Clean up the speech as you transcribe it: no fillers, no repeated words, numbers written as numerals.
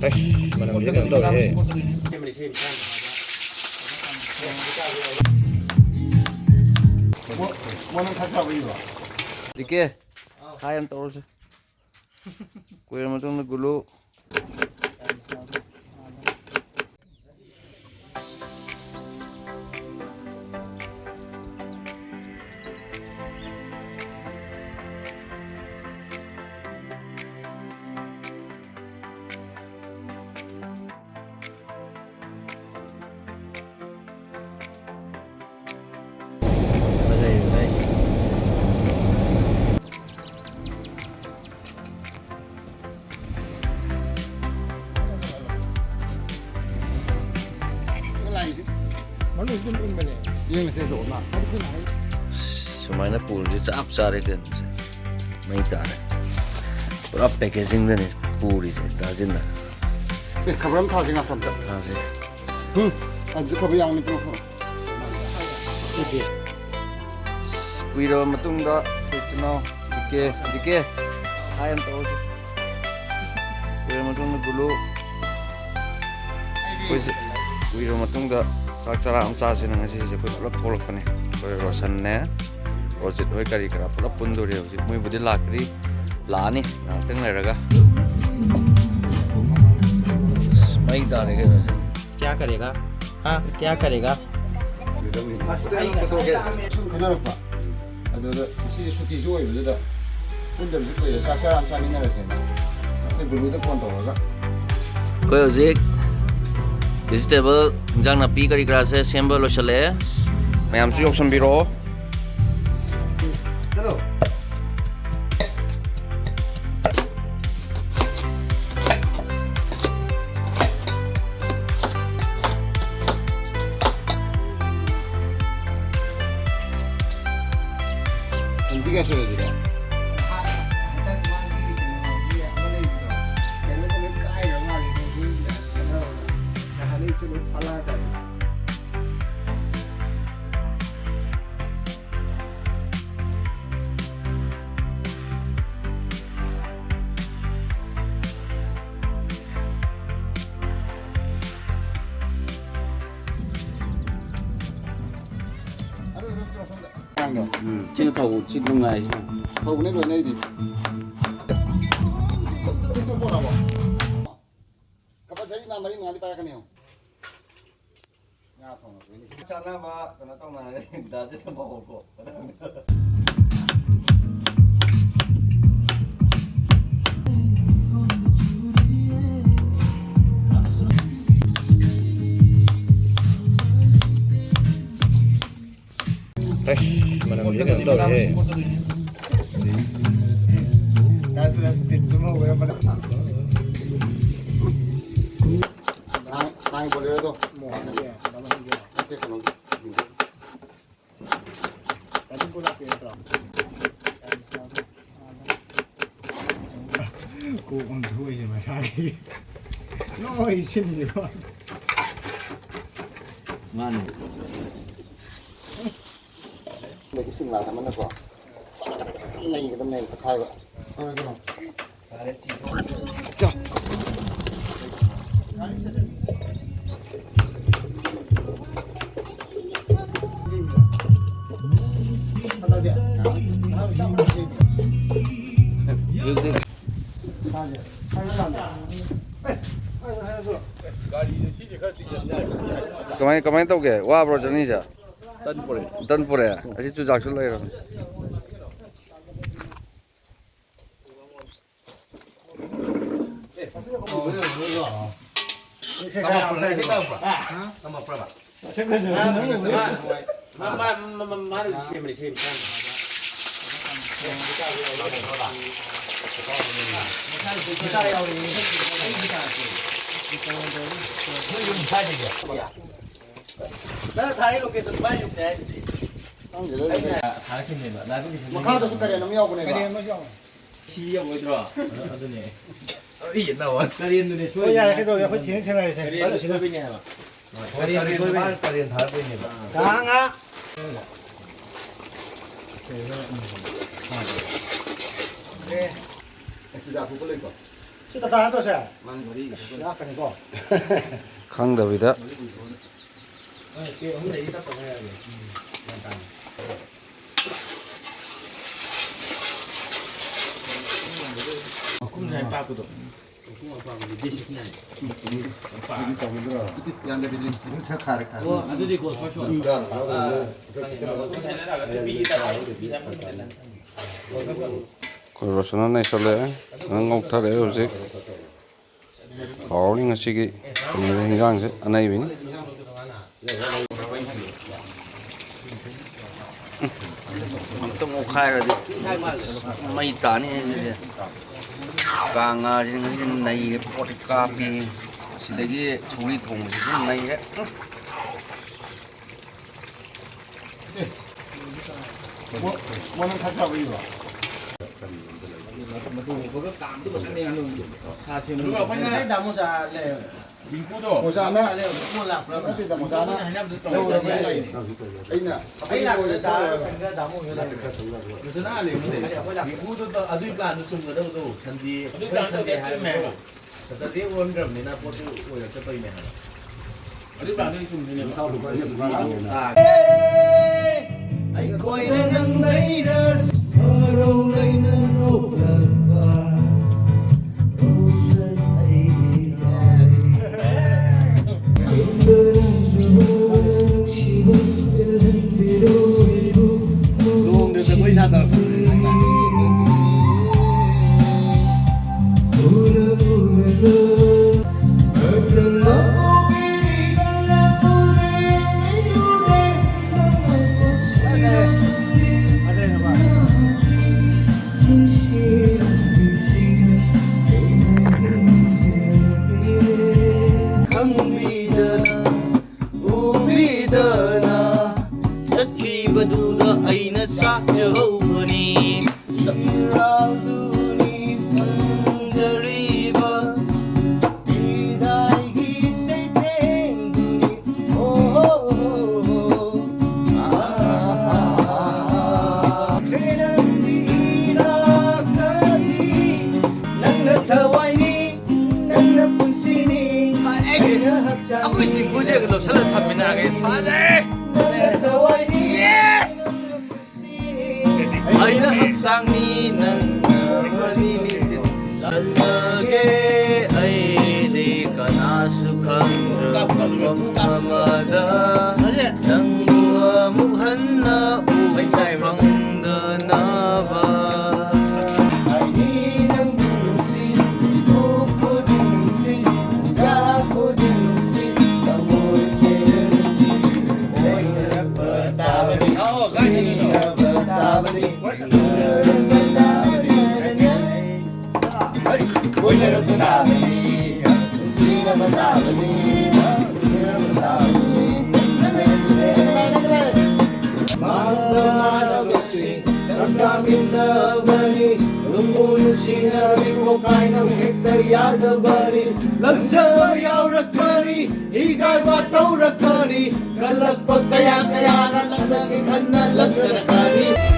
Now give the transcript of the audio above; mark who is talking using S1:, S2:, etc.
S1: 아이씨, mana masih kan tahu ya.
S2: Mana kakak berdua.
S1: Dike, ayam terus. Kue macam gulu.
S2: Mana itu pun mana? Yang saya tahu nak. Ada pun ada.
S1: Sumana pool di sap sare kan. Main tar. Pura packaging dan pool di tajin dah.
S2: Kabar apa sih ngasam tak?
S1: Tajin.
S2: Aja kabar yang ni pun.
S1: Kuiro matung dah. Itu dike ayam terus. Kuiro matung gulu. Kuiro matung dah. Sakcara angsa sih nang sih sepuluh pelak polak nih. Kau rosan nih, rosit kau kari kara pelak pun duri aku sih. Mui budi lakri, lani, nanti nggak Baik dah lagi rosit.
S3: क्या करेगा हाँ क्या करेगा
S2: Kenapa? Ada si suti joy betul tak? Pun dah betul ya. Sakcara angsa ni nggak ada sih. Saya belum ada kontor lah.
S1: Kau rosit. Vegetable jang napi kari kara se sembo lo chale. Mayam su yok sambiro.
S2: Hello. Nanti kan sudah tidak.
S1: Cina tahu, cina ngai.
S2: Kau ni dua ni di. Itu pun apa? Kapan saya nama ni menganti pada kini? Ya, tahu nak ini.
S1: Sana ba, kena tahu mana dah jadi bawa kok. Mana masih kan tahu ya.
S2: Sudah setin semua, boleh mana? Nang boleh tu.
S3: Ya, nama dia.
S2: Okey kalau.
S3: Tadi pun nak pergi Cô còn thui thì mà sao đi nói xin gì con
S1: Mana?
S2: Lagi sing lah sama nak kok. Nai kita main pakai kok.
S1: Ada cina.
S2: Ada dia.
S1: Kemain tahu ke? Wah bro jadi ni Tan pore ya. Asyik tu jaksul lagi orang.
S3: 나 다이 로케이션 많이 육대
S2: Makada suka dia namanya apa ni?
S3: 지야 뭐더라 아드네 이 나와 까리엔네 소리 야 그래도 옆에 진행 채널에서 까리 소리냐 까리엔 소리 까리엔 다 보이네 강아
S2: Sudah aku boleh kok.
S3: ꯁꯤꯗ ꯇꯥꯗ꯭ꯔꯣꯁꯦ ꯂꯥꯛꯀꯅꯤꯀꯣ
S1: ꯈꯪꯗꯕꯤꯗ ꯑꯩꯈꯣꯏ ꯔꯣꯁꯟꯅ ꯅꯩꯁꯜꯂꯛꯑꯦ ꯅꯪ ꯉꯧꯊꯔꯛꯑꯦ ꯍꯧꯖꯤꯛ ꯍꯥꯎꯔꯅꯤ ꯉꯁꯤꯒꯤ ꯀꯩꯅꯣꯗ ꯍꯤꯟꯖꯥꯡꯁꯦ ꯑꯅꯩꯕꯤꯅꯤ ꯑꯝꯇꯪ ꯑꯣꯠꯈꯥꯏꯔꯗꯤ ꯃꯩ ꯇꯥꯅꯤ ꯍꯥꯏꯁꯤꯗꯤ ꯀꯥꯡ ꯉꯥꯁꯤꯅ ꯉꯁꯤ ꯅꯩꯔꯦ ꯄꯣꯠꯇꯤ ꯀꯥꯞꯄꯤ ꯁꯤꯗꯒꯤ ꯁꯧꯒ꯭ꯔꯤ ꯊꯣꯡꯕꯁꯤꯁꯨ ꯅꯩꯔꯦ
S2: ꯃꯣꯏꯅ ꯊꯛꯈ꯭ꯔꯕ 이거 모자나 어디다 모자나 ꯑꯩꯅ
S3: ꯑꯩ ꯂꯥꯛꯄꯗ ꯇꯥꯔꯒ ꯁꯪꯒ ꯗꯥꯃꯣ ꯑꯗꯨꯏ ꯄ꯭ꯂꯥꯟꯗꯨ ꯆꯨꯝꯒꯗꯕꯗꯣ ꯁꯟꯗꯦ ꯍꯥꯏꯕ ꯁꯇꯔꯗꯦ ꯑꯣꯟꯈ꯭ꯔꯕꯅꯤꯅ ꯄꯣꯠꯇꯨ ꯑꯣꯏꯔ ꯆꯠꯇꯣꯏꯅꯦ ꯍꯥꯏꯕ ꯑꯗꯨꯏ ꯄ꯭ꯂꯥꯟꯗꯨ ꯆꯨꯝꯗꯣꯏꯅꯦꯕ ꯑꯩꯈꯣꯏꯅ ꯅꯪ ꯂꯩꯔꯁꯨ ꯍꯔꯧ ꯂꯩꯅ ꯅꯣꯛꯂꯛꯄ luongđược rồi mới ra rồi ꯕꯗꯨꯗ ꯑꯩꯅ ꯆꯥꯛꯆꯍꯧꯕꯅꯤ ꯁꯪꯔꯥꯎꯗꯨꯅꯤ ꯐꯪꯖꯔꯤꯕ ꯏꯗꯥꯏꯒꯤ ꯆꯩꯊꯦꯡꯗꯨꯅꯤ ꯅꯪꯗꯤ ꯏꯅꯥꯛꯇꯅꯤ ꯅꯪꯅ ꯊꯋꯥꯏꯅꯤ ꯅꯪꯅ ꯄꯨꯟꯁꯤꯅꯤ ꯑꯩꯅ ꯍꯛꯆꯥꯡꯅꯤ ꯑꯩꯈꯣꯏ ꯇꯤꯡꯀꯨꯁꯦ ꯂꯧꯁꯜꯂ ꯊꯝꯃꯤꯟꯅꯒꯦ ꯐꯖꯩ ꯑꯩꯅ ꯍꯛꯆꯥꯡꯅꯤ ꯅꯪꯅ ꯃꯔꯤꯅꯤ ꯂꯟꯅꯒꯦ ꯑꯩꯗꯤ ꯀꯅꯥꯁꯨ ꯈꯪꯗ꯭ꯔꯕ ꯃꯐꯝ ꯑꯃꯗ ꯅꯪꯕꯨ ꯑꯃꯨꯛ ꯍꯟꯅ ꯎꯕ ꯐꯪꯗꯅꯕ ꯌꯥꯗꯕꯅꯤ ꯂꯝꯖꯕ ꯌꯥꯎꯔꯛꯀꯅꯤ ꯏꯀꯥꯏꯕ ꯇꯧꯔꯛꯀꯅꯤ ꯀꯜꯂꯛꯄ ꯀꯌꯥ ꯀꯌꯥꯅ ꯂꯛꯇꯒꯤ ꯈꯟꯅ ꯂꯛꯇꯔꯛꯀꯅꯤ